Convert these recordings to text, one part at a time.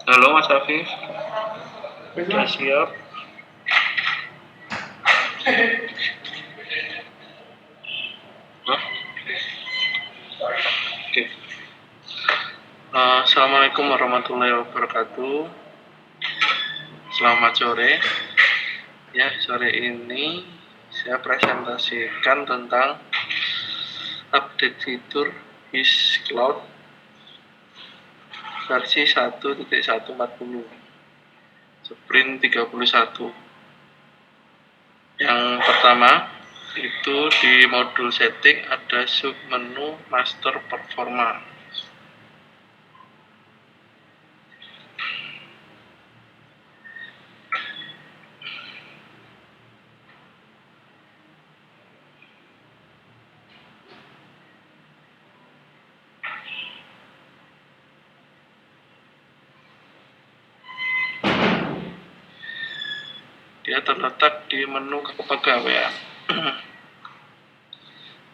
Halo Mas Afif, sudah siap? Hah? Oke. Assalamualaikum warahmatullahi wabarakatuh. Selamat sore. Ya, sore ini saya presentasikan tentang update fitur WIS Cloud versi 1.140 Sprint 31. Yang pertama itu di modul setting ada submenu master performa. Dia terletak di menu kepegawaian.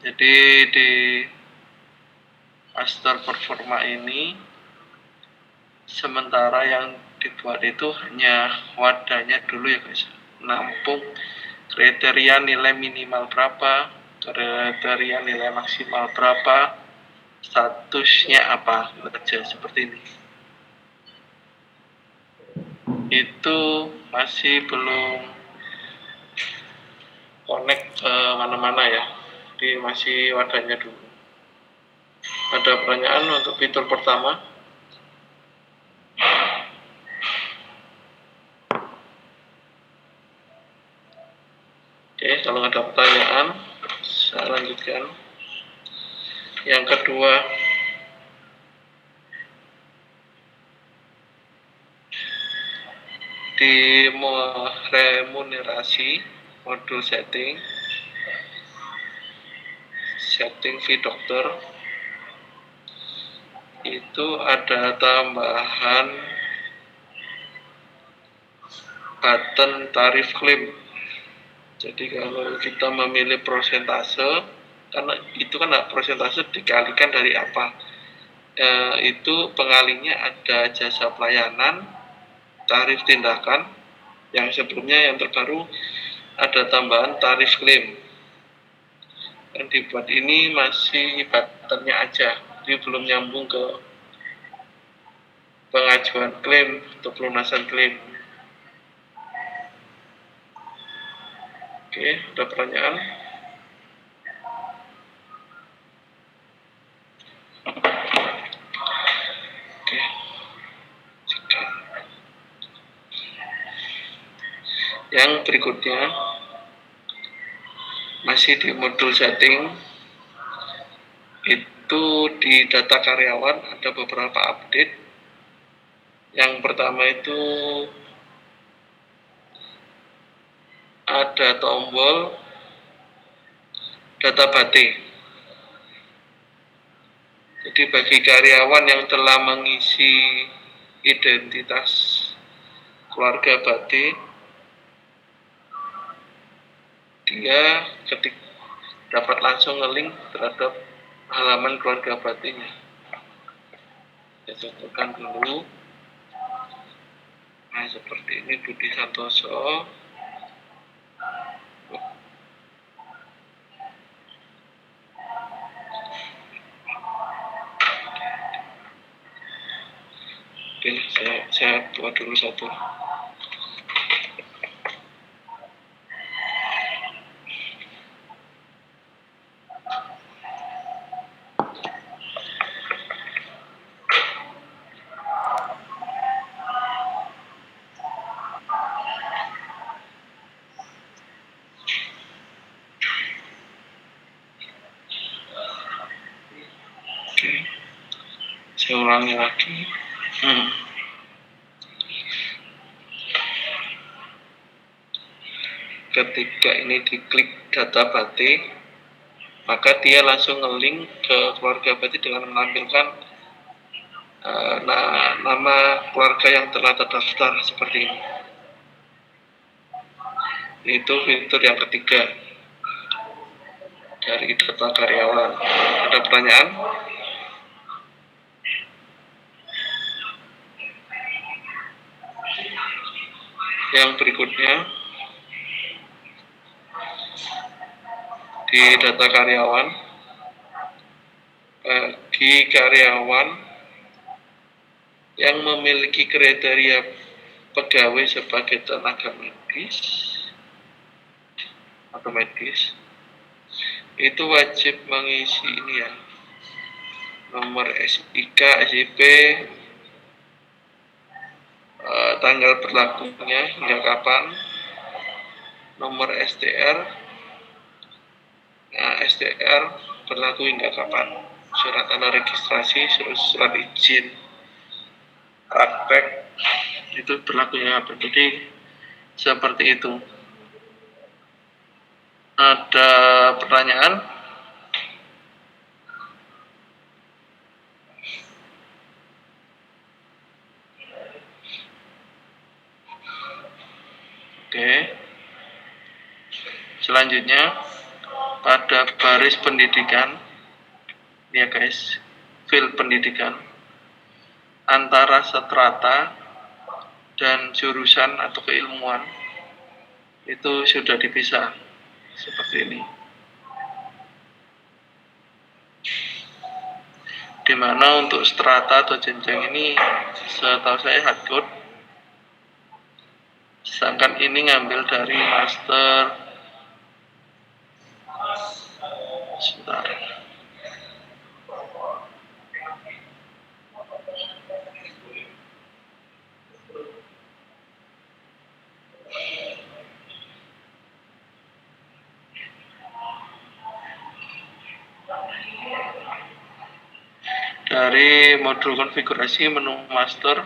Jadi di master performa ini sementara yang dibuat itu hanya wadahnya dulu ya guys, nampung kriteria nilai minimal berapa, kriteria nilai maksimal berapa, statusnya apa aja seperti ini. Itu masih belum connect ke mana-mana ya, jadi masih wadahnya dulu. Ada pertanyaan untuk fitur pertama? Oke, kalau ada pertanyaan saya lanjutkan. Yang kedua, di remunerasi modul setting fee dokter itu ada tambahan button tarif klaim. Jadi kalau kita memilih prosentase, karena itu kan prosentase dikalikan dari apa, itu pengalinya ada jasa pelayanan, tarif tindakan, yang sebelumnya yang terbaru ada tambahan tarif klaim. Yang dibuat ini masih buttonnya aja, jadi belum nyambung ke pengajuan klaim atau pelunasan klaim. Oke, ada pertanyaan? Oke. Yang berikutnya masih di modul setting, itu di data karyawan ada beberapa update. Yang pertama itu ada tombol data batik. Jadi bagi karyawan yang telah mengisi identitas keluarga batik, dia dapat langsung nge-link terhadap halaman keluarga batiknya. Saya contohkan dulu. Nah, seperti ini Budi Santoso. Oke, saya buat dulu satu. Oke, saya ulangi lagi. Ketika ini diklik data batik, maka dia langsung nge-link ke keluarga batik dengan menampilkan nama keluarga yang telah terdaftar seperti ini. Itu fitur yang ketiga dari data karyawan. Ada pertanyaan? Yang berikutnya di data karyawan, bagi karyawan yang memiliki kriteria pegawai sebagai tenaga medis atau medis itu wajib mengisi ini ya, nomor SIK, SIP, tanggal berlakunya hingga kapan, nomor STR, STR berlaku hingga kapan, surat tanda registrasi, surat izin praktek itu berlakunya apa. Jadi seperti itu. Ada pertanyaan? Oke. Selanjutnya pada baris pendidikan ya guys, field pendidikan antara strata dan jurusan atau keilmuan itu sudah dipisah seperti ini, dimana untuk strata atau jenjang ini setahu saya hardcode, sedangkan ini ngambil dari master. Sebentar. Dari modul konfigurasi menu master,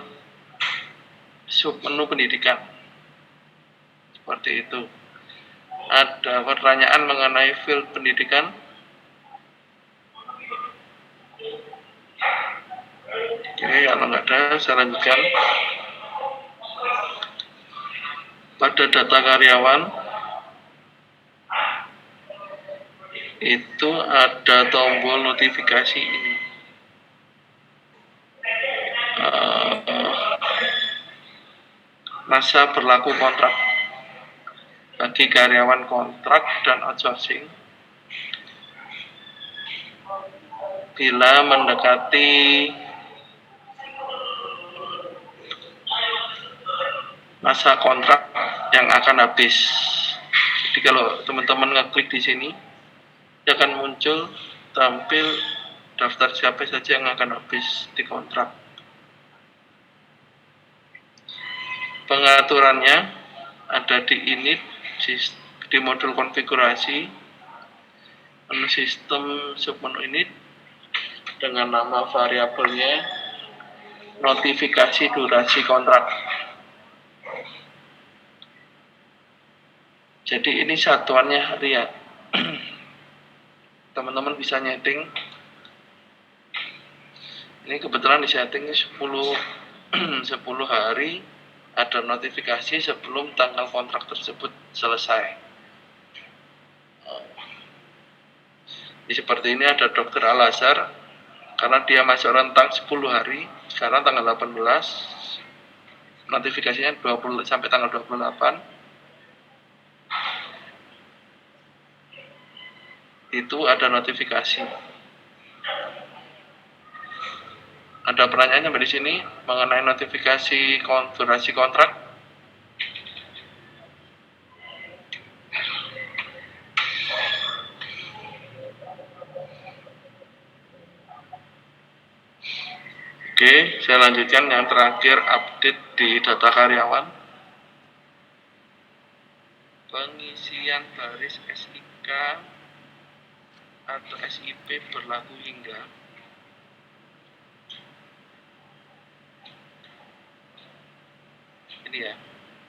submenu pendidikan. Seperti itu. Ada pertanyaan mengenai field pendidikan? Oke, kalau nggak ada, saya lanjutkan. Pada data karyawan, itu ada tombol notifikasi ini. Masa berlaku kontrak bagi karyawan kontrak dan outsourcing bila mendekati masa kontrak yang akan habis. Jadi kalau teman-teman ngeklik di sini, akan muncul tampil daftar siapa saja yang akan habis di kontrak. Pengaturannya ada di init, di modul konfigurasi, menu sistem submenu init dengan nama variabelnya notifikasi durasi kontrak. Jadi ini satuannya harian. Teman-teman bisa nyeting. Ini kebetulan di setting 10 hari ada notifikasi sebelum tanggal kontrak tersebut selesai. Jadi seperti ini ada Dr. Al-Azhar, karena dia masuk rentang 10 hari, sekarang tanggal 18, notifikasinya 20 sampai tanggal 28. Itu ada notifikasi. Ada pertanyaan sampai di sini mengenai notifikasi durasi kontrak? Oke, saya lanjutkan yang terakhir, update di data karyawan. Pengisian baris SIK atau SIP berlaku hingga ini ya,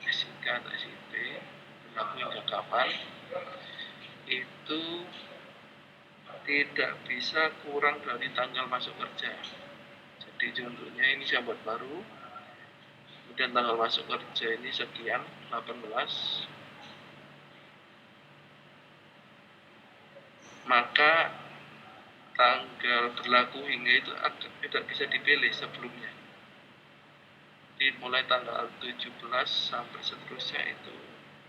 SIK atau SIP berlaku hingga kapan, itu tidak bisa kurang dari tanggal masuk kerja. Jadi contohnya ini saya buat baru, kemudian tanggal masuk kerja ini sekian, 18, maka tanggal berlaku hingga itu tidak bisa dipilih sebelumnya. mulai tanggal 17 sampai seterusnya itu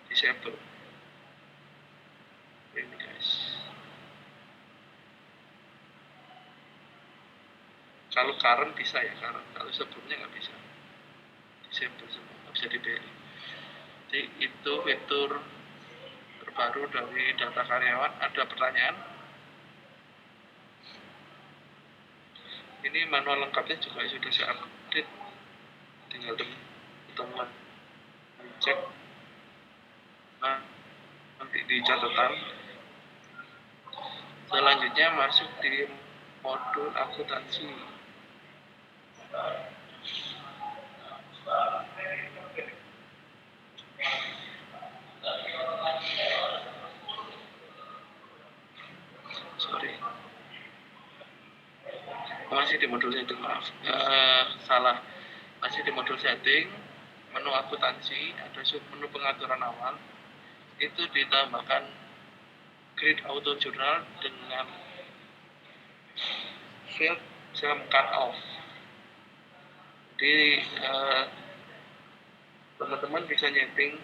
disable. Ini guys, kalau current bisa ya, current. Kalau sebelumnya nggak bisa, disable semua, nggak bisa dipilih. Jadi itu fitur terbaru dari data karyawan. Ada pertanyaan? Ini manual lengkapnya juga sudah saya update, tinggal teman-teman cek nanti di catatan. Selanjutnya masuk di modul akuntansi. Sorry, masih di modul setting, maaf, salah. Masih di modul setting, menu akuntansi, ada menu pengaturan awal, itu ditambahkan grid auto jurnal dengan field jam cut off. Jadi teman-teman bisa nyeting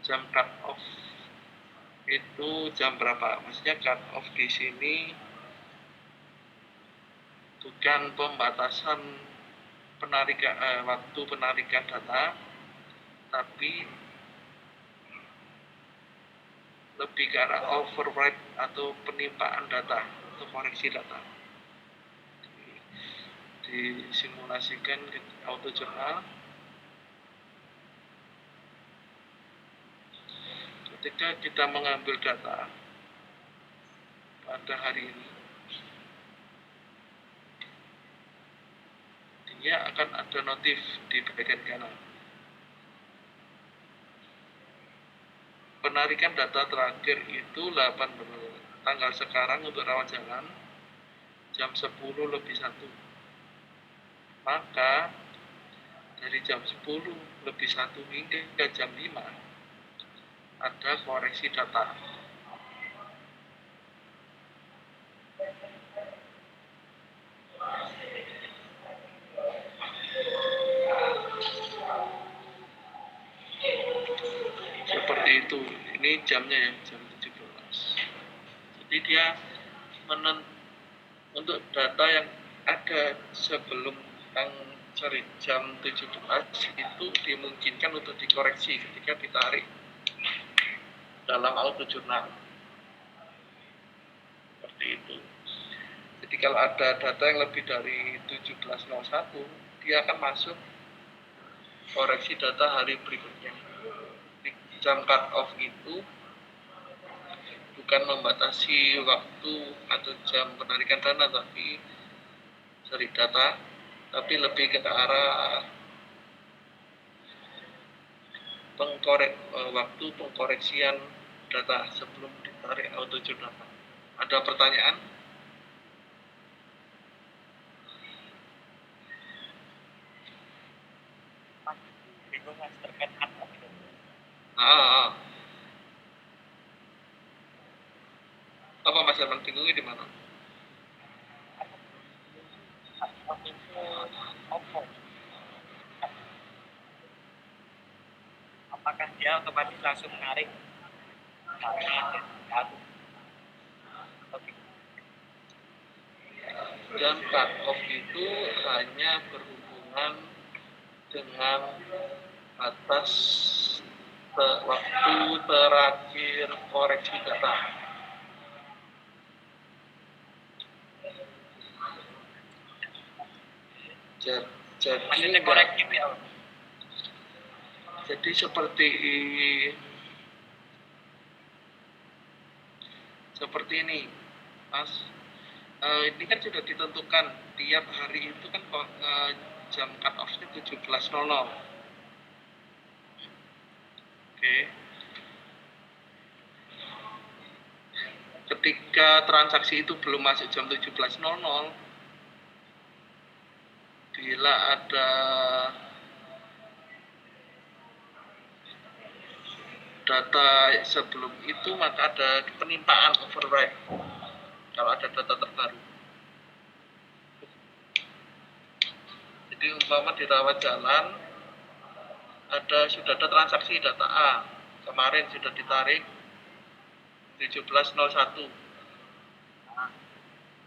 jam cut off itu jam berapa. Maksudnya cut off di sini bukan pembatasan penarikan waktu penarikan data, tapi lebih ke arah overwrite atau penimpaan data atau koreksi data. Disimulasikan ke auto jurnal. Ketika kita mengambil data pada hari ini, dia akan ada notif di bagian kanan. Penarikan data terakhir itu tanggal sekarang untuk rawat jalan jam 10:01. Maka dari jam 10:01 hingga jam 5 ada koreksi data. Seperti itu. Ini jamnya ya, jam 17. Jadi dia untuk data yang ada sebelum jam 17 itu dimungkinkan untuk dikoreksi ketika ditarik dalam auto jurnal. Seperti itu. Jadi kalau ada data yang lebih dari 17:01, dia akan masuk koreksi data hari berikutnya. Jam cut off itu bukan membatasi waktu atau jam penarikan data, tapi lebih ke arah waktu pengkoreksian data sebelum ditarik auto jurnal. Ada pertanyaan? Bingung mas terkait cut off itu. Apa Mas Herman bingungnya di mana? Cut off itu apa? Apakah dia otomatis langsung menarik satu? Dan cut off itu hanya berhubungan dengan batas waktu terakhir koreksi data. Jadi maksudnya korektif ya? Jadi seperti ini, Mas. Ini kan sudah ditentukan tiap hari itu kan jam cut off-nya 17:00. Oke. Ketika transaksi itu belum masuk jam 17:00, bila ada data sebelum itu, maka ada penimpaan override kalau ada data terbaru. Jadi umpama di rawat jalan sudah ada transaksi data A kemarin sudah ditarik 17.01.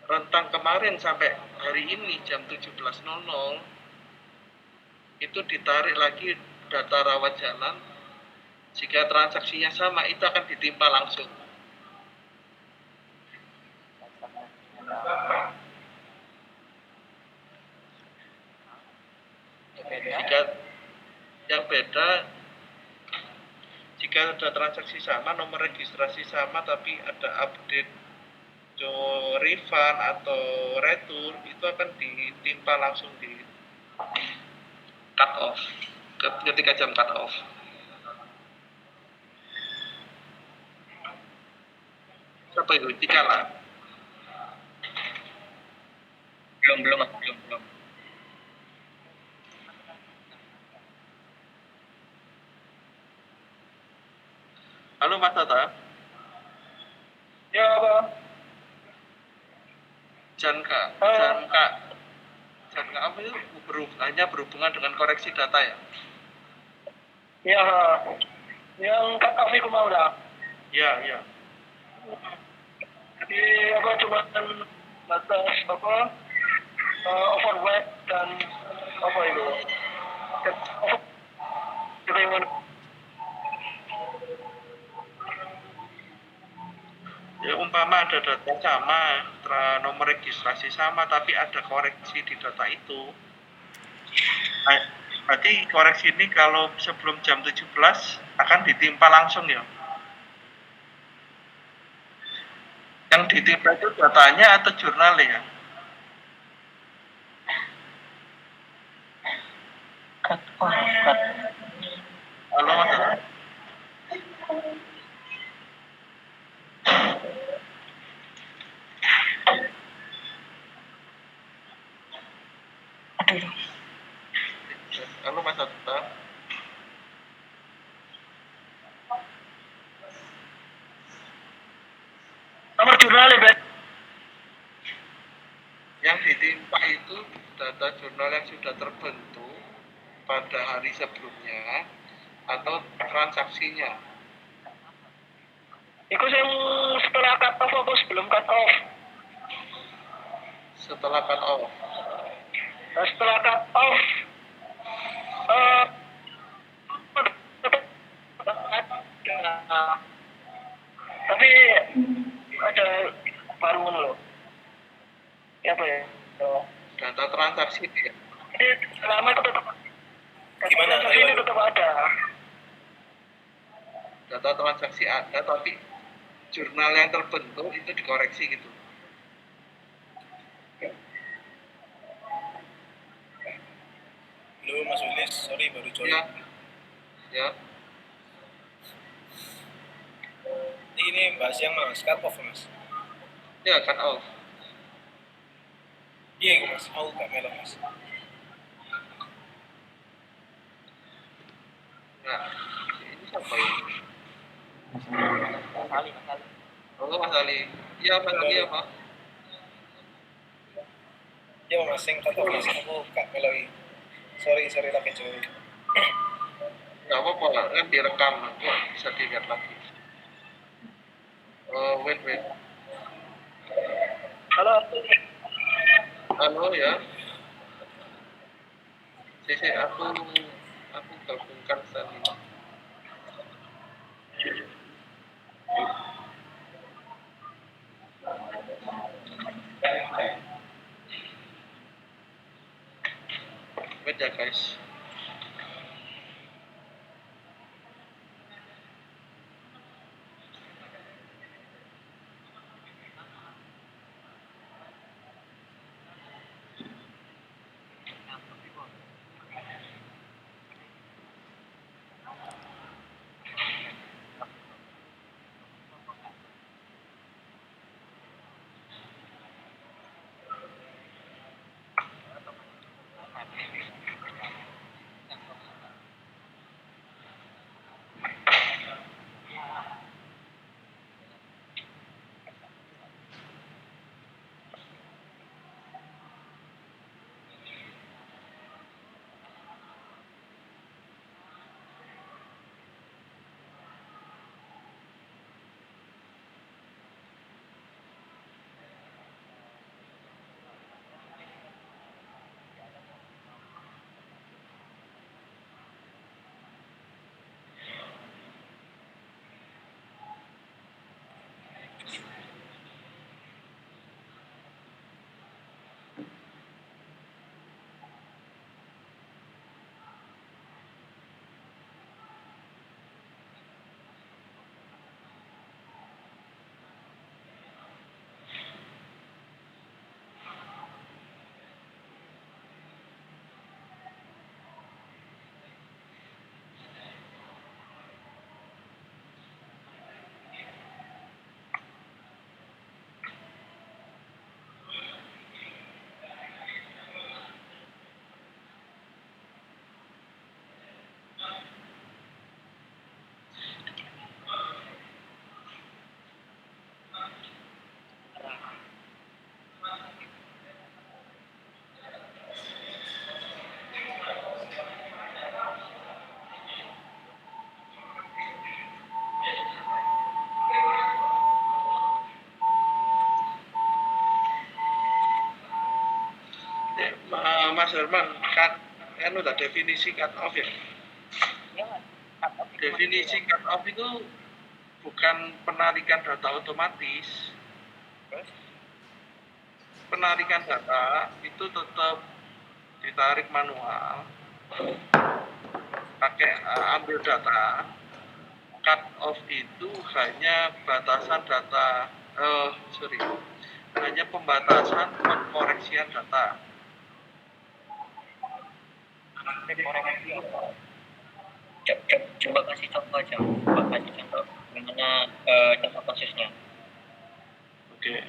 Rentang kemarin sampai hari ini jam 17.00 itu ditarik lagi data rawat jalan. Jika transaksinya sama itu akan ditimpa langsung. Jika yang beda, jika ada transaksi sama, nomor registrasi sama, tapi ada update refund atau retur, itu akan ditimpa langsung di cut off ketika jam cut off. Sampai itu dikala. Belum. Halo Mas Tata. Ya, Bang. Janka apa itu hanya berhubungan dengan koreksi data ya? Ya, yang cut off itu mau dah. Ya. Jadi apa cuma batas apa overweight dan apa itu? Ya umpama ada data sama, nomor registrasi sama, tapi ada koreksi di data itu. Nah, berarti koreksi ini kalau sebelum jam 17 akan ditimpa langsung ya? Yang ditimpa itu datanya atau jurnalnya ya? Halo Mas. Halo Mas Atta. Nomor jurnal ya, Ben? Yang ditimpa itu data jurnal yang sudah terbentuk pada hari sebelumnya atau transaksinya. Itu yang setelah cut off apa sebelum cut off? Setelah cut off. Nah, setelah cut off, tapi ada baru loh. Ya apa ya? Data transaksi ya. Jadi selama itu tetap Gimana? transaksi itu tetap ada. Data transaksi ada, tapi jurnal yang terbentuk itu dikoreksi gitu. Halo Mas Wilis, sorry baru join. Ya. Ini bahas yang Mas, cut off Mas. Ya, cut off. Iya Mas, aku gak melo Mas. Nah, ini siapa ini? Mas Ali. Oh, Mas Ali. Iya, Mas Ali apa? Iya Mas, yang cut off Mas, aku gak melo. Sorry lagi join. Nggak apa-apa, kan direkam, kok bisa dilihat lagi. Wait. Halo. Halo ya. Sisi aku gabungkan tadi. Wait ya guys. Mas Herman, kan udah definisi cut off ya. Ya, cut off itu Definisi cut off itu bukan penarikan data otomatis. Terus? Penarikan data itu tetap ditarik manual, pakai ambil data. Cut off itu hanya batasan data, hanya pembatasan pengkoreksian data. Coba kasih contoh aja, gimana contoh kasusnya. Oke.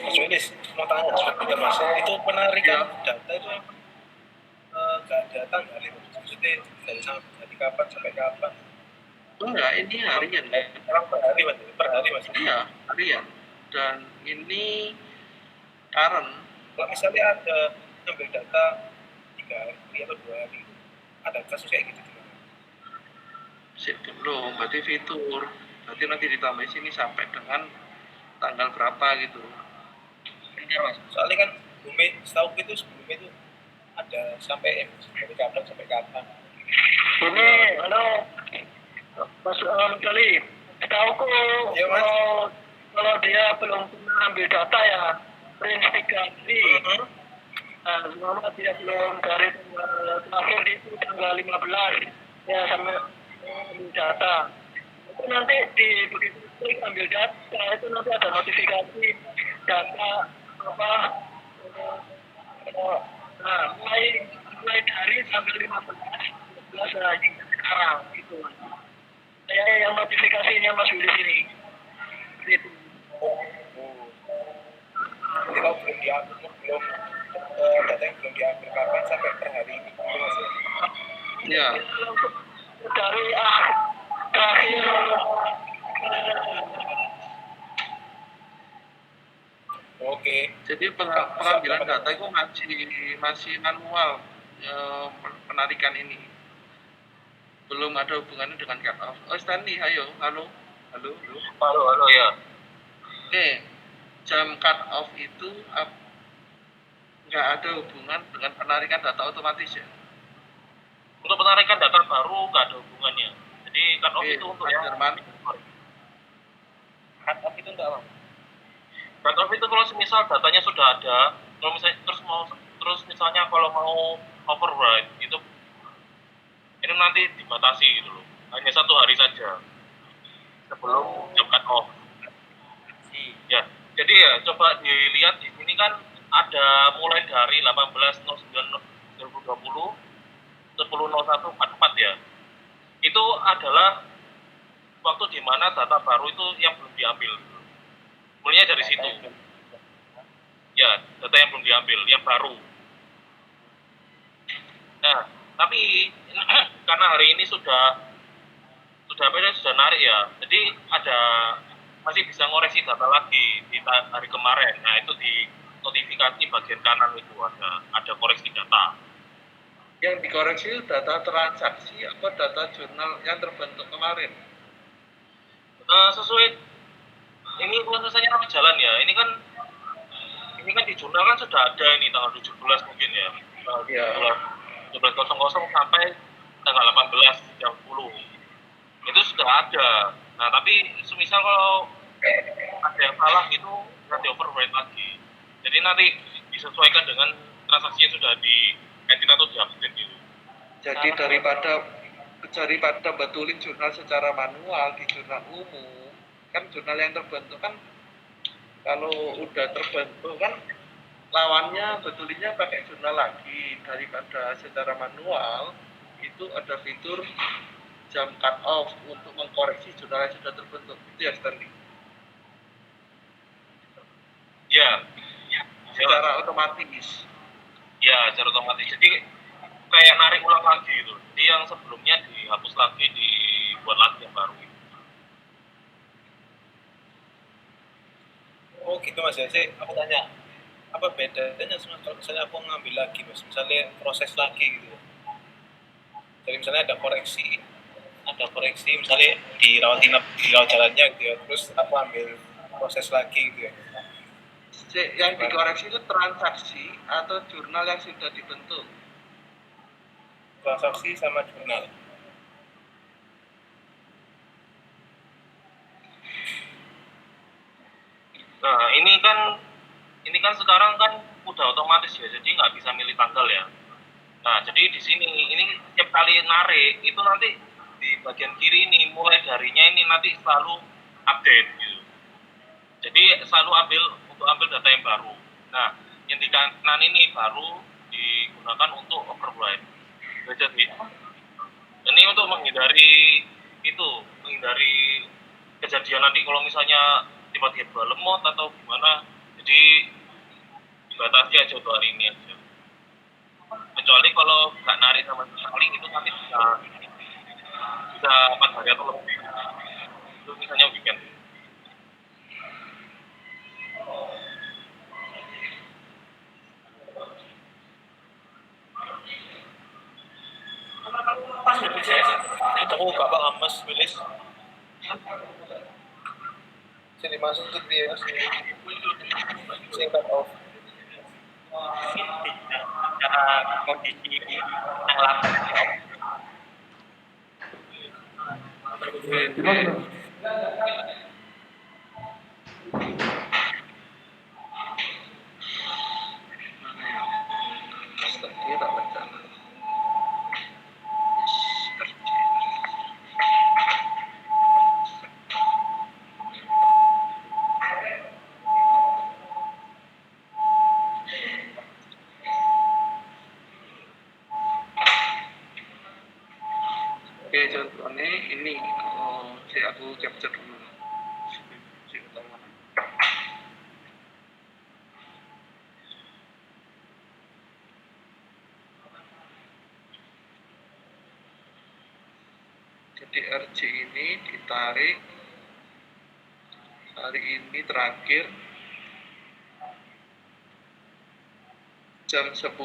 Mas Wenis, mau tanya sebentar Mas, itu penarikan data itu nggak ada tanggal itu, maksudnya dari kapan sampai kapan? Enggak, ini harian. Sekarang per hari Mas. Iya, harian. Dan ini current. Kalau misalnya ada ngambil data 3 hari atau 2 hari, ada kasus kayak gitu juga. Belum, berarti fitur. Berarti nanti ditambah sini sampai dengan tanggal berapa gitu. Benar Mas. Soalnya kan setahu itu sebelumnya itu ada sampai dari kapan sampai kapan. Ini, halo, Mas Kali. Setahuku Ya, Mas. kalau dia belum pernah ambil data ya, verifikasi. Selama dia belum dari terakhir itu tanggal 15 ya sampai ambil data. Itu nanti begitu klik ambil data itu nanti ada notifikasi data apa. Nah, mulai dari tanggal 15 lagi sekarang gitu. Saya yang notifikasinya Mas Willy ini. Gitu. Jadi kalau belum diambil data yang belum diambil kapan sampai per hari ini gitu Mas ya? Iya. Dari terakhir Oke. Jadi pengambilan data itu masih manual, penarikan ini. Belum ada hubungannya dengan cut off. Oh, Stanley, ayo, halo. halo ya. Oke, jam cut off itu nggak ada hubungan dengan penarikan data otomatis ya. Untuk penarikan data baru nggak ada hubungannya. Jadi cut off itu untuk yang cut off itu enggak Bang. Cut off itu kalau misal datanya sudah ada, kalau misalnya terus misalnya kalau mau override itu nanti dibatasi gitu loh. Hanya 1 hari saja sebelum jam cut off. Ya, jadi ya coba dilihat di sini kan ada mulai dari 18.09.2020 10.01.44 ya. Itu adalah waktu di mana data baru itu yang belum diambil. Mulainya dari situ. Ya, data yang belum diambil, yang baru. Nah, tapi karena hari ini sudah narik ya. Jadi masih bisa ngoreksi data lagi di hari kemarin. Nah, itu di notifikasi bagian kanan itu ada koreksi data. Yang dikoreksi itu data transaksi atau data jurnal yang terbentuk kemarin? Sesuai ini prosesnya berjalan ya. Ini kan di jurnal kan sudah ada ini tanggal 17 mungkin ya. Iya. 17.00 sampai tanggal 18.30. Itu sudah ada. Nah, tapi semisal kalau ada yang salah itu nanti override lagi. Jadi nanti disesuaikan dengan transaksi yang sudah di edit atau di-update gitu. Jadi daripada betulin jurnal secara manual di jurnal umum, kan jurnal yang terbentuk kan kalau udah terbentuk kan lawannya betulinnya pakai jurnal lagi. Daripada secara manual itu ada fitur jam cut off untuk mengkoreksi jurnal yang sudah terbentuk. Itu ya Stanley? Ya, secara otomatis. Ya, secara otomatis. Jadi kayak narik ulang lagi gitu. Jadi yang sebelumnya dihapus lagi di dibuat lagi yang baru. Oh gitu mas ya, aku tanya, apa bedanya kalau misalnya aku ngambil lagi mas, misalnya proses lagi gitu. Jadi misalnya ada koreksi misalnya dirawat inap, dirawat jalannya gitu ya, terus aku ambil proses lagi gitu ya. Yang dikoreksi itu transaksi atau jurnal yang sudah dibentuk? Transaksi sama jurnal. Nah, ini kan sekarang kan udah otomatis ya, jadi nggak bisa milih tanggal ya. Nah, jadi di sini ini setiap kali narik itu nanti di bagian kiri ini mulai darinya ini nanti selalu update gitu. Jadi selalu untuk ambil data yang baru. Nah, yang di kanan ini baru digunakan untuk override. Jadi ini untuk menghindari kejadian nanti kalau misalnya tiba-tiba lemot atau gimana. Jadi dibatasi aja untuk hari ini aja. Kecuali kalau nggak narik sama sekali itu nanti bisa 4 hari atau lebih. Itu misalnya weekend. Aku bapak lemes tulis sini masuk tuh dia singkat off Cara kondisi yang lama. Tadi tak baca. Oke, contohnya ini aku capture dulu. Si utama. Jadi RJ ini ditarik hari ini terakhir jam 10.01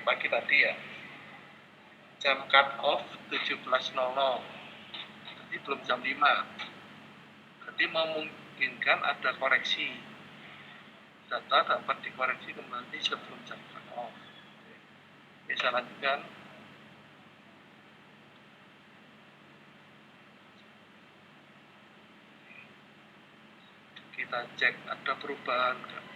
pagi tadi ya. Jam cut off 17.00. Jadi belum jam 5. Jadi memungkinkan ada koreksi. Data dapat dikoreksi kembali sebelum jam cut off. Bisa lanjutkan. Kita cek ada perubahan enggak.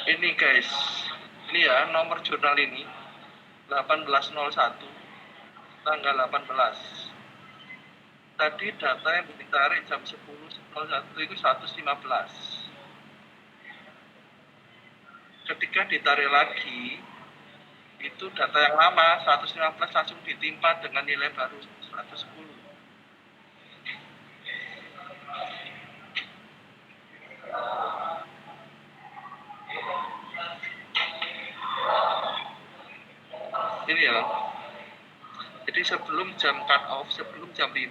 Ini guys, ini ya nomor jurnal ini 1801 tanggal 18. Tadi data yang ditarik jam 10.01 itu 115. Ketika ditarik lagi, itu data yang lama 115 langsung ditimpa dengan nilai baru 110. Ini ya. Jadi sebelum jam cut off, sebelum jam 5,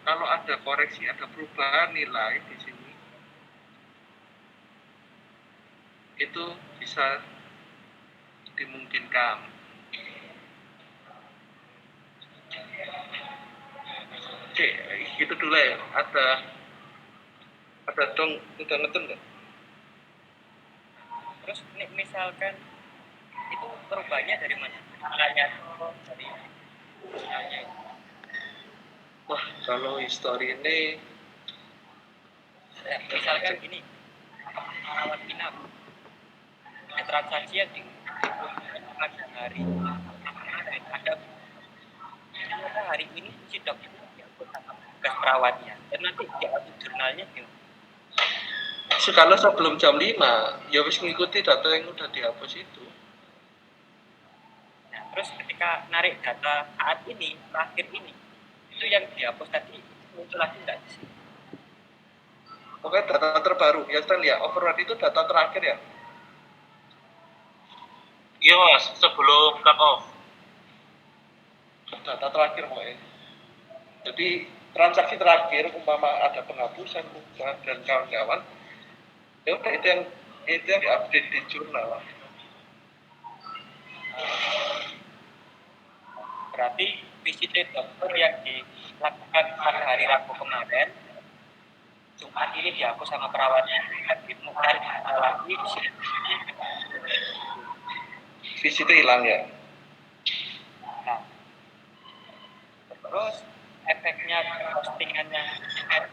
kalau ada koreksi, ada perubahan nilai di sini, itu bisa dimungkinkan. Oke, gitu dulu ya. Ada dong, udah ngetun nggak? Terus misalkan itu perubahannya dari mana? Dari misalnya itu. Wah, kalau history ini Misalkan gini, rawat inap ada transaksi yang pada hari kemarin ada ternyata hari ini si dokter diatur sama tugas perawatnya dan nanti diatur jurnalnya gimana? Kalau sebelum jam 5, ya wis ngikuti data yang udah dihapus itu. Nah, terus ketika narik data saat ini, terakhir ini, itu yang dihapus tadi muncul lagi nggak sih? Pokoknya data terbaru, ya Stan ya, override itu data terakhir ya. Iya mas, sebelum cut off. Data terakhir pokoknya. Jadi transaksi terakhir, umpama ada penghapusan, perubahan, dan kawan-kawan, ya udah itu yang diupdate di jurnal. Berarti visit dokter yang dilakukan pada hari Rabu kemarin, Jumat ini dihapus sama perawatnya, mau narik data lagi, Visitnya hilang ya. nah, terus efeknya postingannya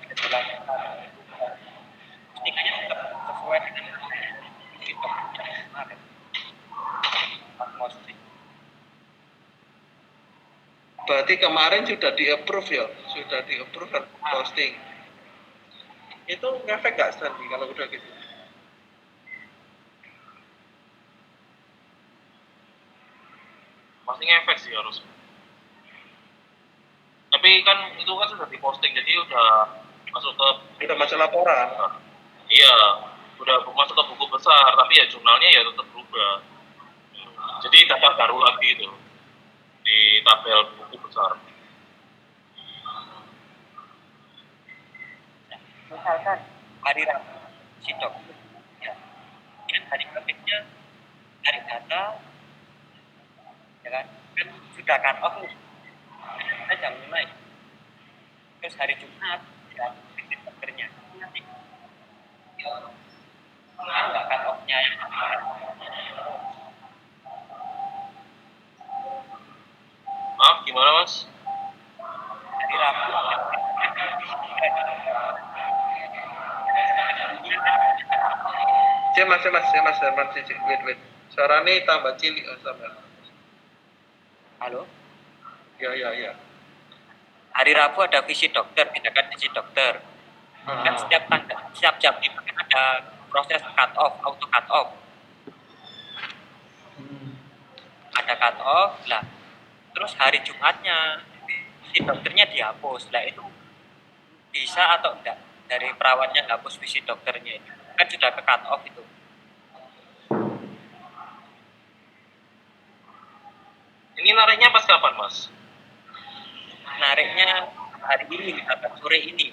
dilakukan postingannya tetap sesuai dengan visit dokter yang kemarin posting. Berarti kemarin sudah di-approve ya, sudah di-approve dan posting. Itu ngefek nggak Stanley kalau udah gitu? Pasti ngefek sih harus. Tapi kan itu kan sudah diposting, jadi udah masuk ke Udah masuk laporan. iya, udah masuk ke buku besar, tapi ya jurnalnya ya tetap berubah. Jadi data baru lagi itu di tabel buku besar. Misalkan hari Rabu si dokter ya, yang hari Kamisnya hari data ya kan sudah cut off nih kita jam 5 ya. Terus hari Jumat ya visit dokternya nanti nggak cut off-nya ya. Maaf, gimana mas? Hari Rabu Mas, wait. Suaranya tambah cilik, tambah. halo Ya. hari Rabu ada visit dokter tindakan visit dokter kan setiap jam itu kan ada proses cut off auto cut off ada cut off lah terus hari Jumatnya visit dokternya dihapus lah itu bisa atau enggak dari perawatnya hapus visit dokternya itu kan sudah ke cut off itu Ini nariknya pas kapan mas? nariknya hari ini misalkan sore ini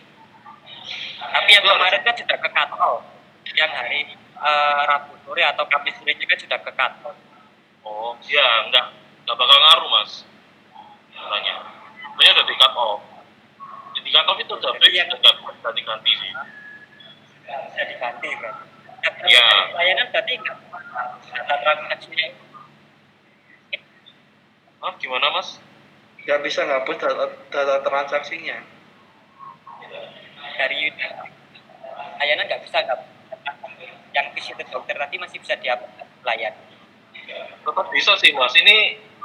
tapi yang kemarin kan sudah ke cut off yang hari Rabu sore atau Kamis sore juga sudah ke cut off. Oh ya, nggak bakal ngaruh mas. Tanya, sebenarnya udah di cut off. Di cut off itu udah fix, nggak diganti sih. Bisa diganti kan Ya. layanan berarti enggak data transaksinya Maaf, gimana mas? Nggak bisa ngapus data transaksinya. dari layanan nggak bisa nggak yang visit ke dokter tadi masih bisa dihapus layan Tetap bisa sih mas. Ini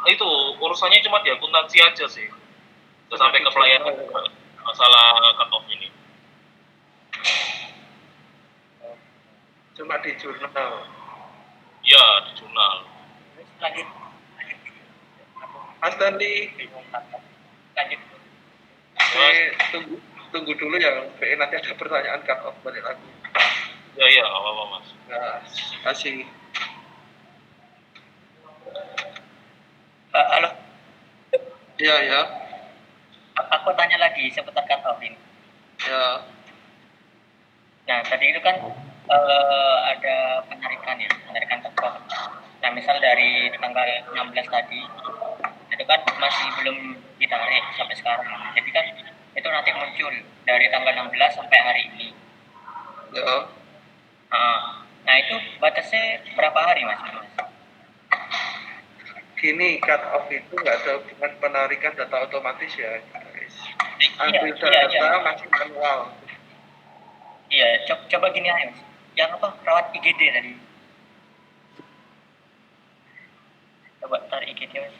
itu urusannya cuma di akuntansi aja sih. Udah sampai ke pelayanan juga. Masalah cut off ini. Cuma di jurnal. Ya, di jurnal. lanjut Mas Stanley, lanjut tunggu dulu ya, nanti ada pertanyaan cut off balik lagi. Ya, apa-apa mas. Nah, kasih. halo Ya. aku tanya lagi seputar cut off ini Ya. nah tadi itu kan ada penarikan cut off nah misal dari tanggal 16 tadi itu kan masih belum ditarik sampai sekarang jadi kan itu nanti muncul dari tanggal 16 sampai hari ini Ya. nah itu batasnya berapa hari mas? Gini, cut off itu nggak ada hubungan penarikan data otomatis ya, guys. Ambil Iya. data masih manual. Iya, coba gini aja mas. yang apa perawat IGD tadi. Coba tarik IGD mas.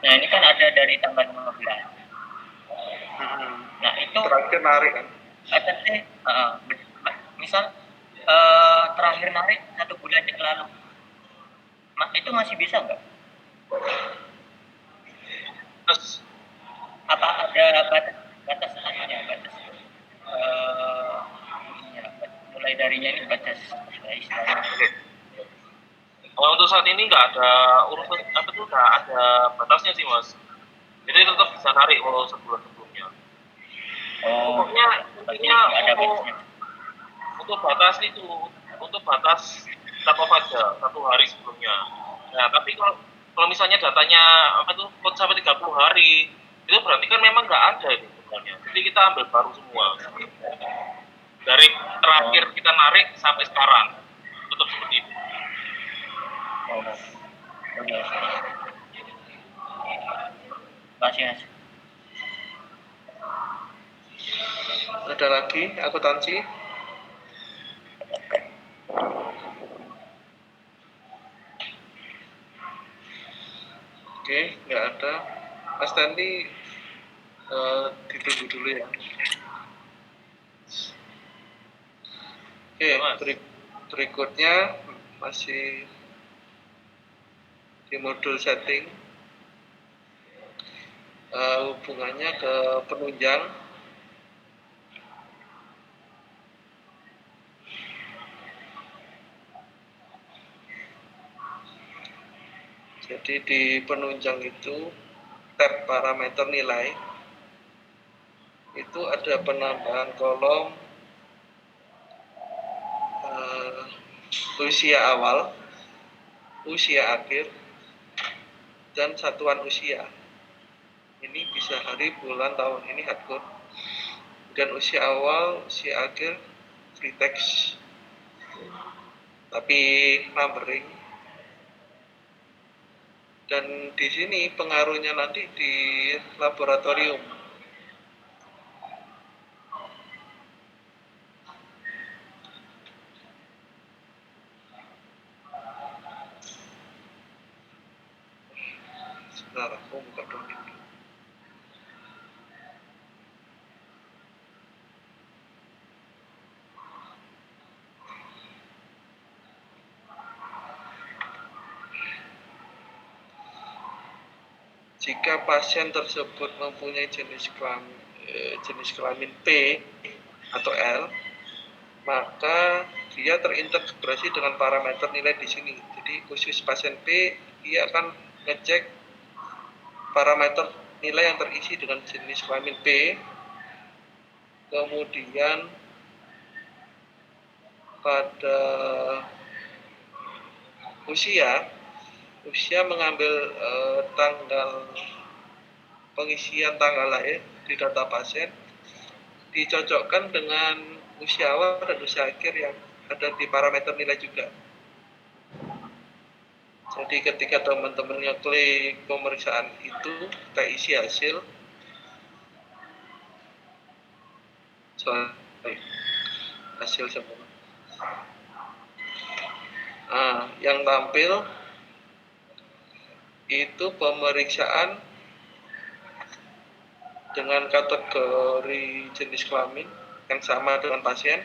Nah ini kan ada dari tanggal 15. Nah itu Terakhir narik kan. ada sih, misal terakhir narik 1 bulan yang lalu, itu masih bisa nggak? Terus Apa ada batas anunya, batas ininya, mulai darinya ini batas istilahnya. untuk saat ini nggak ada urusan apa tuh, nggak ada batasnya sih mas. Jadi tetap bisa narik walau sebulan sebelumnya. Pokoknya intinya nggak ada batasnya. untuk batas itu, untuk batas cut-off aja 1 hari sebelumnya. Nah tapi kalau misalnya datanya apa tuh sampai 30 hari, itu berarti kan memang nggak ada itu sebenarnya. Jadi kita ambil baru semua. Dari terakhir kita narik sampai sekarang tetap seperti itu. Masih mas. Ada lagi akuntansi? Oke, nggak ada. Mas Tandi ditunggu dulu ya. Oke, berikutnya masih di modul setting, hubungannya ke penunjang. Jadi di penunjang itu tab parameter nilai itu ada penambahan kolom usia awal, usia akhir, dan satuan usia. Ini bisa hari, bulan, tahun, ini hardcode. Dan usia awal, usia akhir, free text, tapi numbering. Dan di sini pengaruhnya nanti di laboratorium. Sebentar, aku buka dulu. Jika pasien tersebut mempunyai jenis kelamin P atau L, maka dia terintegrasi dengan parameter nilai di sini. Jadi khusus pasien P, dia akan ngecek parameter nilai yang terisi dengan jenis kelamin P. Kemudian pada usia mengambil tanggal pengisian tanggal lahir di data pasien, dicocokkan dengan usia awal dan usia akhir yang ada di parameter nilai juga. Jadi ketika teman-teman ngeklik pemeriksaan itu, kita isi hasil semua. Yang tampil itu pemeriksaan dengan kategori jenis kelamin yang sama dengan pasien,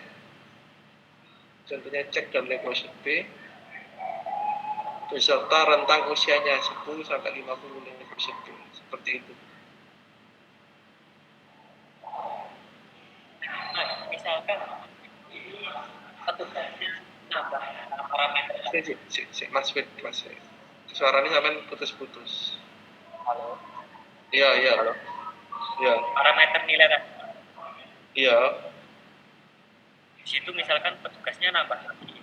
contohnya cek dan leukosit B, beserta rentang usianya 10 sampai 50 leukosit B, seperti itu. Nah, misalkan petugasnya nambah parameter. Mas, suaranya sampai putus-putus. Halo. Iya. Halo. Iya. Parameter nilai kan? Iya. Di situ misalkan petugasnya nambah lagi.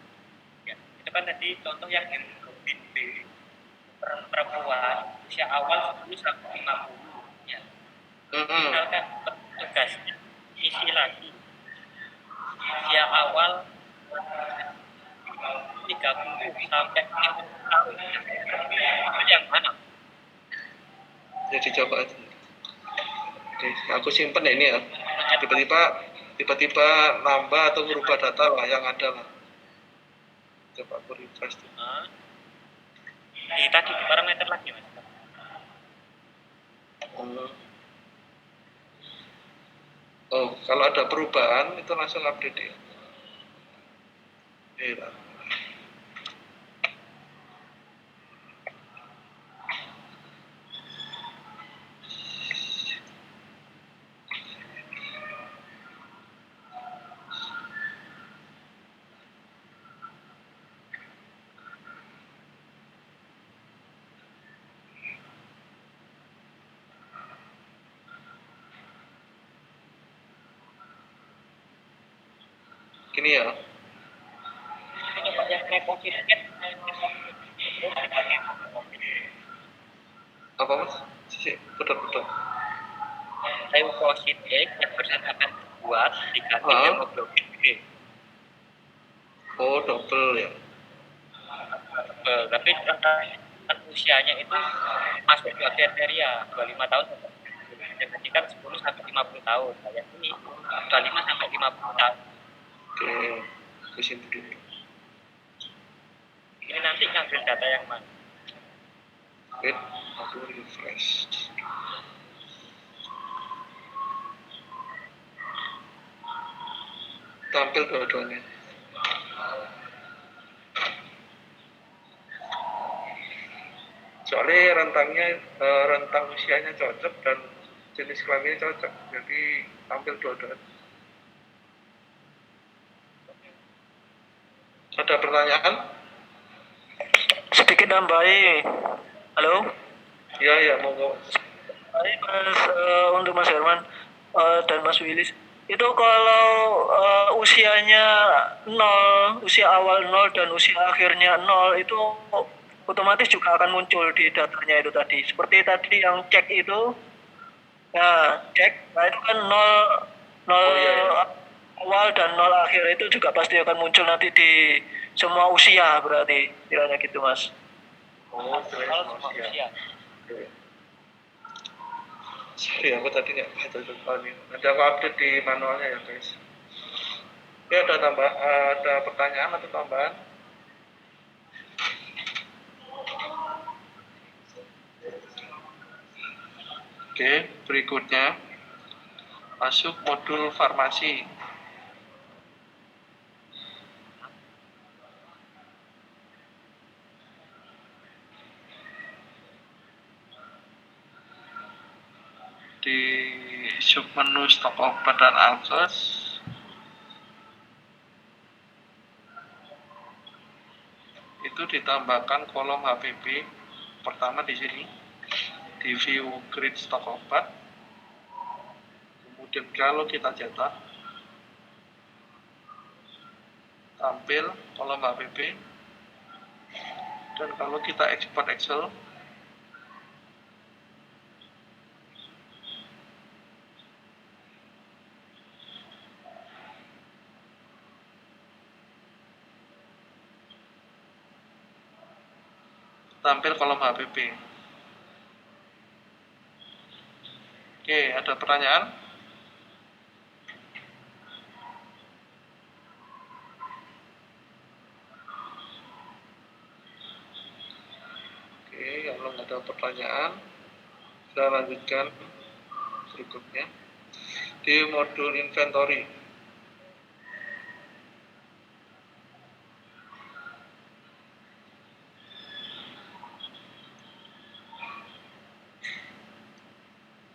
Ya, itu kan tadi contoh yang hemoglobin B perempuan usia awal 10 sampai 50. Ya. Misalkan petugasnya isi lagi usia awal 30 sampai 50 tahun. Itu yang mana? Jadi coba aja. Oke, aku simpen ya ini ya. Tiba-tiba nambah atau merubah data lah yang ada lah. Coba aku refresh tuh. Tadi di parameter lagi mas. Oh, kalau ada perubahan itu langsung update ya. Iya. Gini ya. Coba yang reposisi terus dipakai Apa mas? Betul. leukosit X yang akan dibuat diganti hemoglobin B. Oh, double ya. Tapi kan usianya itu masuk ke kriteria 25 tahun jadi kan 10 sampai 50 tahun kayak ini 25 sampai 50 tahun. Oke, aku simpen dulu. Ini nanti ngambil data yang mana? Wait, aku refresh. Tampil dua-duanya. Soalnya rentang usianya cocok dan jenis kelaminnya cocok, jadi tampil dua-duanya. Ada pertanyaan? Sedikit nambahi. Halo? Ya, monggo. Baik, Mas, untuk Mas Herman dan Mas Willis. Itu kalau usianya 0, usia awal 0 dan usia akhirnya 0 itu otomatis juga akan muncul di datanya itu tadi. Seperti tadi yang cek itu, nah itu kan 0 Oh, iya. awal dan 0 akhir itu juga pasti akan muncul nanti di semua usia berarti, kiranya gitu Mas. Oh, Kalau semua usia. Sorry, aku tadi nggak baca tutorialnya. Nanti aku update di manualnya ya guys. Oke, ada pertanyaan atau tambahan? Oke, berikutnya masuk modul farmasi. Di submenu stok obat dan alkes itu ditambahkan kolom HPP pertama di sini di view grid stok obat. Kemudian kalau kita cetak tampil kolom HPP, dan kalau kita export Excel tampil kolom HPP. Oke, ada pertanyaan? Oke, kalau nggak ada pertanyaan, kita lanjutkan berikutnya di modul inventory.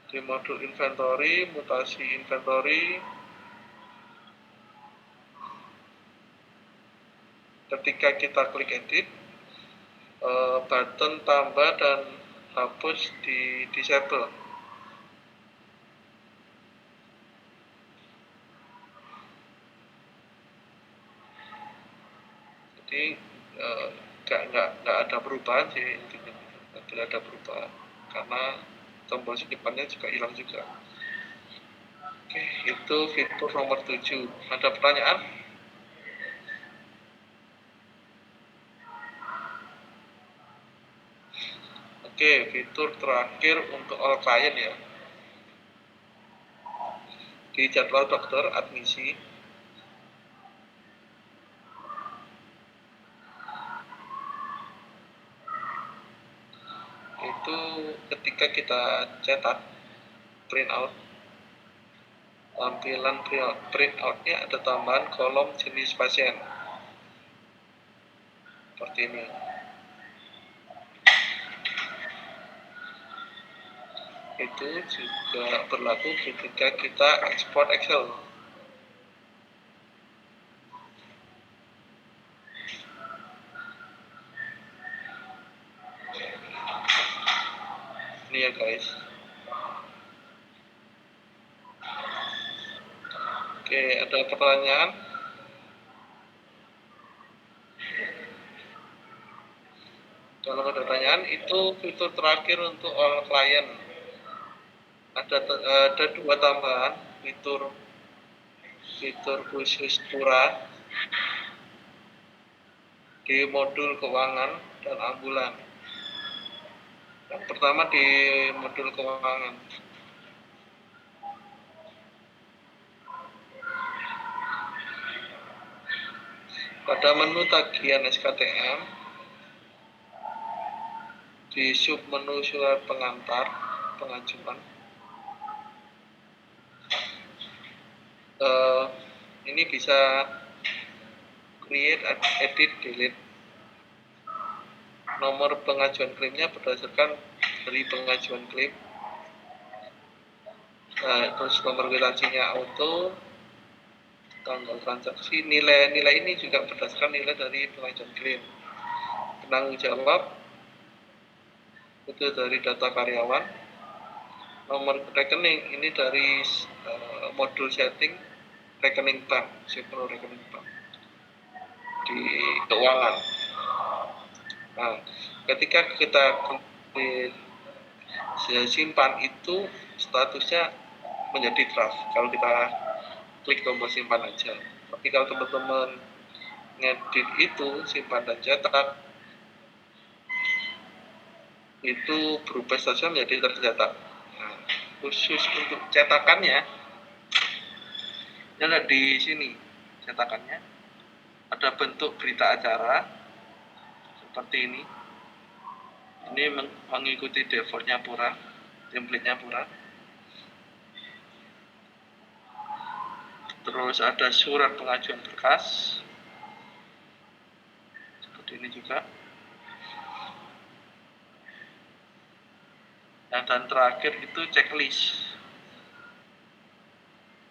Di modul inventory, mutasi inventory, ketika kita klik edit, button tambah dan hapus di disable. Jadi nggak ada perubahan sih, tidak ada perubahan karena tombol simpannya juga hilang juga. Oke, itu fitur nomor 7. Ada pertanyaan? Oke, fitur terakhir untuk all client ya. di jadwal dokter admisi itu ketika kita cetak print out, tampilan print outnya ada tambahan kolom jenis pasien seperti ini. Itu juga berlaku ketika kita ekspor Excel. Ini ya guys. Oke, ada pertanyaan? Kalau ada pertanyaan, itu fitur terakhir untuk all client. Ada dua tambahan fitur khusus Pura di modul keuangan dan ambulan. Yang pertama di modul keuangan. Pada menu tagihan SKTM, di sub menu surat pengantar pengajuan, ini bisa create, edit, delete nomor pengajuan klaimnya berdasarkan dari pengajuan klaim. Terus nomor kwitansinya auto, tanggal transaksi, nilai ini juga berdasarkan nilai dari pengajuan klaim. Penanggung jawab itu dari data karyawan. Nomor rekening ini dari modul setting rekening bank, simpel rekening bank di keuangan. Nah, ketika kita simpan itu statusnya menjadi draft. Kalau kita klik tombol simpan aja. Tapi kalau teman-teman ngedit itu simpan dan cetak, itu berubah statusnya menjadi tercetak. Nah, khusus untuk cetakannya, ini ada di sini cetakannya. Ada bentuk berita acara seperti ini. Ini mengikuti defaultnya Pura, template-nya Pura. Terus ada surat pengajuan berkas seperti ini juga. Dan terakhir itu checklist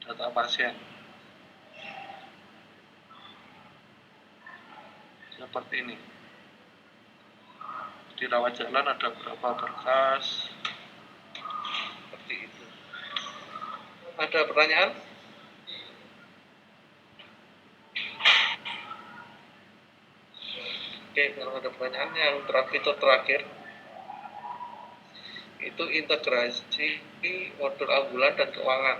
data pasien seperti ini. Di rawat jalan ada berapa berkas seperti itu. Ada pertanyaan? Oke, kalau ada pertanyaan, yang terakhir itu integrasi modul ambulan dan keuangan.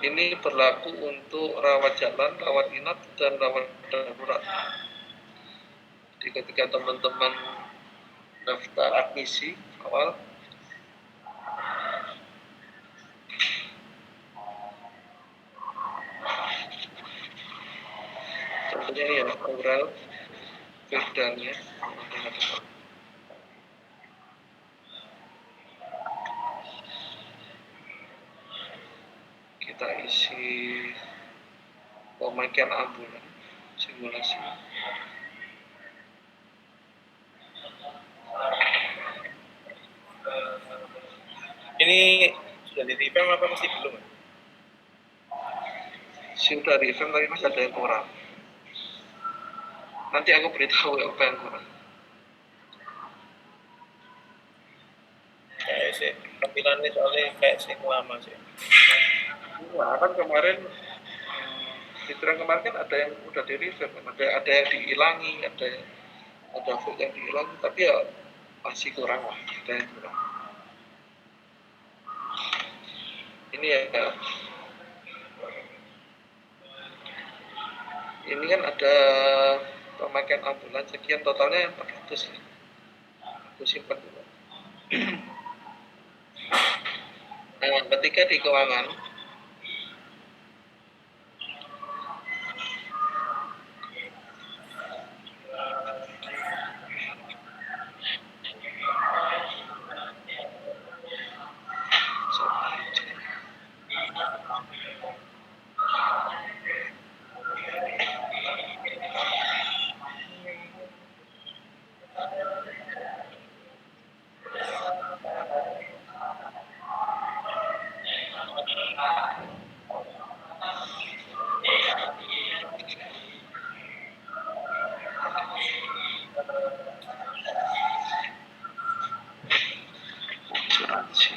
Ini berlaku untuk rawat jalan, rawat inap, dan rawat darurat. Jadi ketika teman-teman daftar admisi awal, contohnya ini ya, Aurel, Firdannya, kita isi pemakaian ambulan, simulasi. Ini sudah di revamp apa masih belum? Sudah revamp tapi masih ada yang kurang. Nanti aku beritahu apa yang kurang. Kayak sih, tampilannya soalnya kayak sih lama sih. Nah, kan kemarin fitur yang kemarin kan ada yang udah di revamp, ada yang dihilangi, ada fitur yang dihilangi, tapi ya masih kurang lah, ada yang kurang. Ini ya, ini kan ada pemakaian ambulan sekian, totalnya 400 ya. Aku simpan dulu. Yang ketiga di keuangan, asuransi.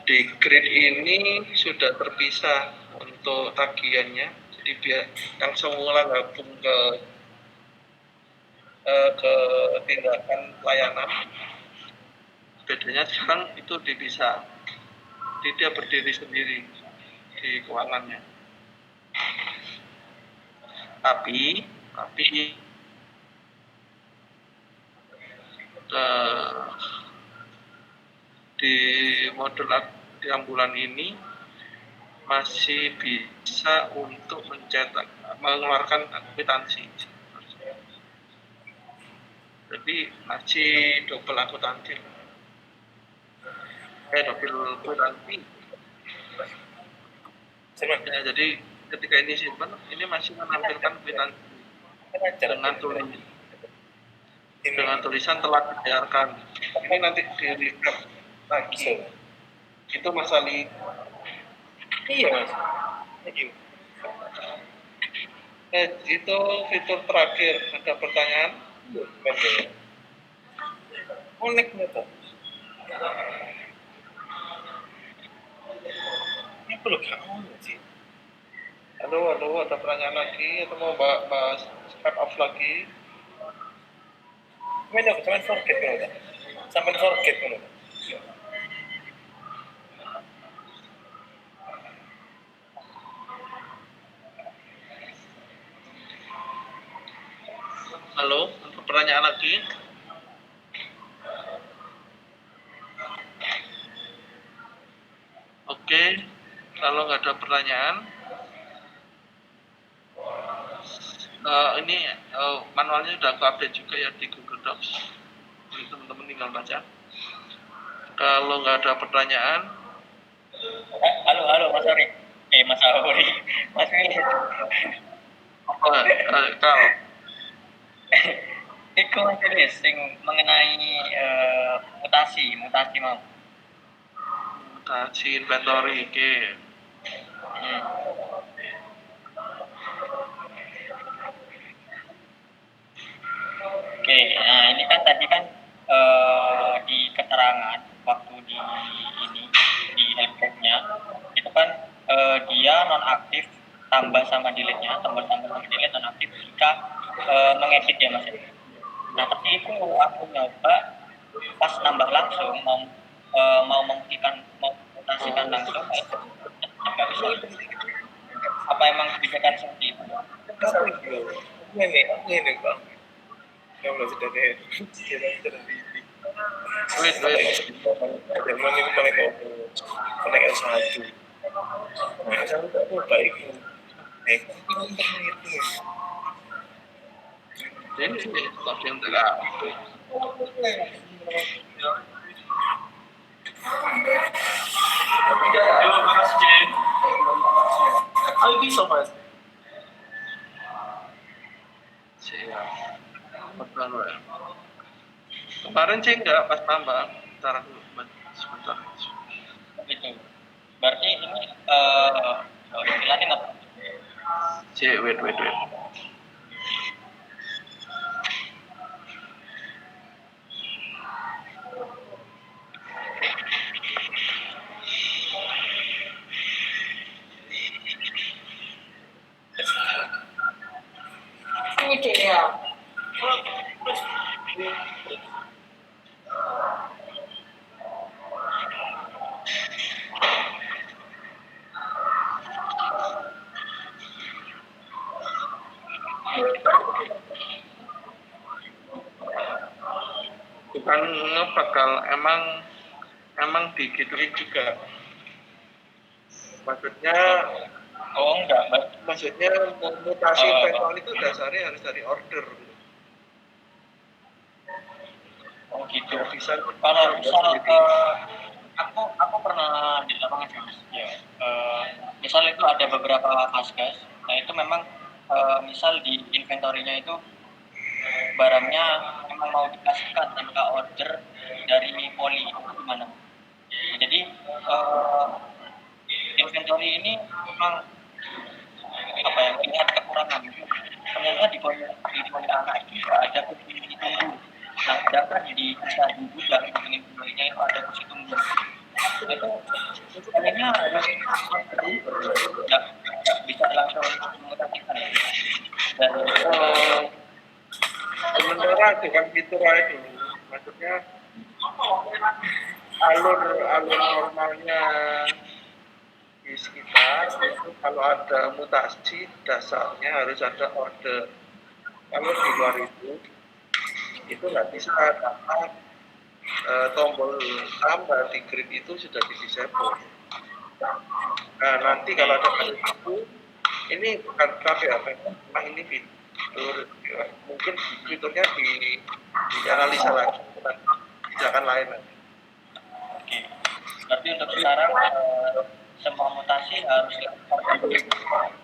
Di grade ini sudah terpisah untuk tagihannya, jadi biar yang semula gabung ke tindakan pelayanan, bedanya sekarang itu dipisah, tidak berdiri sendiri di keuangannya. Tapi di modul di ambulan ini masih bisa untuk mengeluarkan kwitansi. Jadi masih double akuntansi. Double kwitansi. Ya, jadi ketika ini simpan, ini masih menampilkan kwitansi dengan tulisan telah dibayarkan. Ini nanti di recap lagi. Itu Mas Ali. Iya Mas. Itu fitur terakhir. Ada pertanyaan? Unik betul. Ini perlu kamu sih. Halo, ada pertanyaan lagi atau mau bahas step off lagi? Sampai forget kan? Sampai forget kan? Halo, untuk pertanyaan lagi? Oke, kalau nggak ada pertanyaan, ini manualnya sudah aku update juga ya di Google Docs. Jadi teman-teman tinggal baca. Kalau nggak ada pertanyaan, Halo Mas Ari. Mas Ari. Mas Willy. Kal, Iku Mas Willy sing mengenai mutasi mau. mutasi inventory, oke. Oke, nah ini kan tadi kan di keterangan waktu di helpdesk-nya itu kan dia nonaktif tambah sama delete-nya, tambah sama delete nonaktif jika mengedit ya Mas. Nah tapi itu aku nyoba pas nambah langsung mau memutasikan langsung nggak bisa. Apa emang kebijakan seperti itu? Ini Bang. Yang belum sudah deh. Wait. Ada mana ini paling S1. Nah, saya tak baik. Ini tapi yang telah. Ayo bisa Mas. Siap. Betul ya. Kemarin sih enggak pas tambah. Ntar aku sebentar. Itu berarti ini istilahnya apa? Wait. Ini dia. bukan ngebakal, emang digituin juga. Maksudnya enggak, Mbak. maksudnya mutasi inventory itu dasarnya harus dari order. Oh gitu. Ya, bisa Kalau misal aku pernah di lapangan sih, Mas. Ya, misal itu ada beberapa Kaskas. Nah itu memang misal di inventorinya itu barangnya memang mau dikasihkan tanpa order dari poli itu gimana? Jadi inventory ini memang apa ya, lihat kekurangan. Ternyata di poli anak itu ada kursi tunggu. Nah, sedangkan di bisa di gudang inventory-nya itu ada kursi tunggu. Itu sebenarnya harus nggak bisa langsung mengutamakan ya. Dan sementara dengan fitur itu, maksudnya alur normalnya di sekitar itu kalau ada mutasi dasarnya harus ada order. Kalau di luar itu nggak bisa karena tombol tambah di grid itu sudah di disable. Nah nanti kalau ada itu, ini bukan KPAP, memang ini fitur, mungkin fiturnya dianalisa lagi, kebijakan lain lagi. oke. Tapi untuk sekarang semua mutasi harus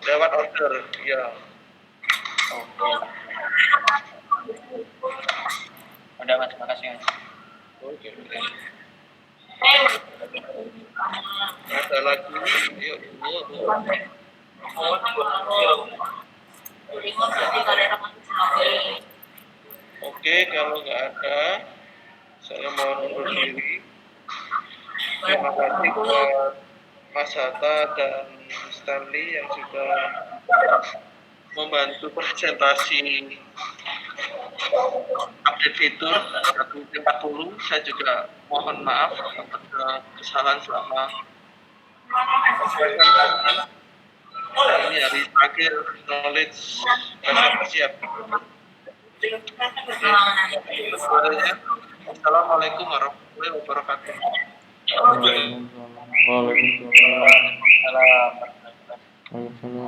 Lewat order, ya. oke. Udah Mas, makasih Mas. Oke. Ada lagi, yuk. Oke, kalau nggak ada, saya mau undur diri. Terima kasih buat Mas Hatta dan Stanley yang sudah membantu presentasi update fitur 1.40. Saya juga mohon maaf atas kesalahan selama presentasi. Ini hari terakhir knowledge presentasi update. Assalamualaikum warahmatullahi wabarakatuh. Waalaikumsalam. Waalaikumsalam. Waalaikumsalam.